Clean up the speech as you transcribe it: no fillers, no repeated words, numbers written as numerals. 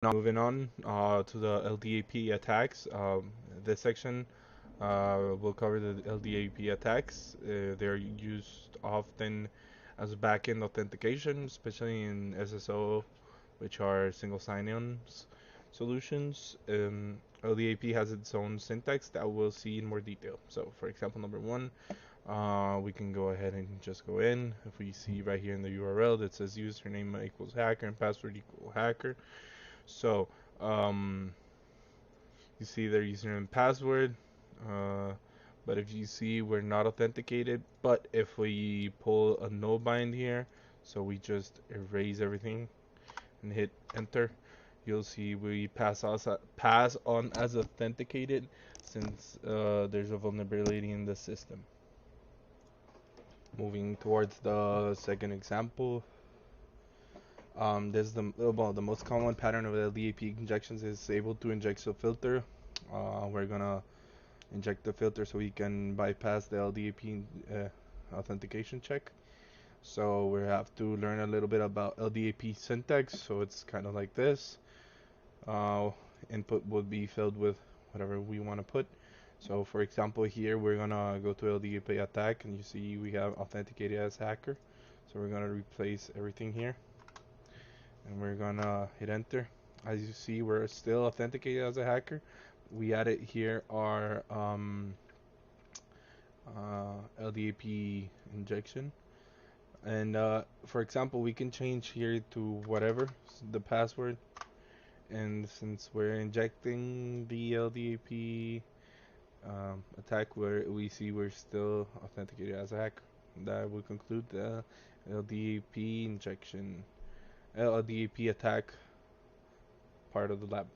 Now moving on to the LDAP attacks. This section will cover the LDAP attacks. They're used often as backend authentication, especially in SSO, which are single sign-on solutions. LDAP has its own syntax that we'll see in more detail. So, for example, number one, we can go ahead and just go in. If we see right here in the URL that says username equals hacker and password equal hacker. So, um, you see their username and password. Uh, but if you see, we're not authenticated. But if we pull a no bind here, so we just erase everything and hit enter, you'll see we pass on as authenticated since there's a vulnerability in the system. Moving towards the second example, there's the most common pattern of LDAP injections is able to inject a filter. We're gonna inject the filter so we can bypass the LDAP authentication check. So we have to learn a little bit about LDAP syntax. So it's kind of like this. Uh, Input would be filled with whatever we want to put. So for example, here we're gonna go to LDAP attack, and you see we have authenticated as hacker. So we're gonna replace everything here, and we're gonna hit enter. As you see, we're still authenticated as a hacker. We added here our LDAP injection, and for example, we can change here to whatever the password. And since we're injecting the LDAP attack, where we see we're still authenticated as a hacker, that will conclude the LDAP injection, LDAP attack part of the lab.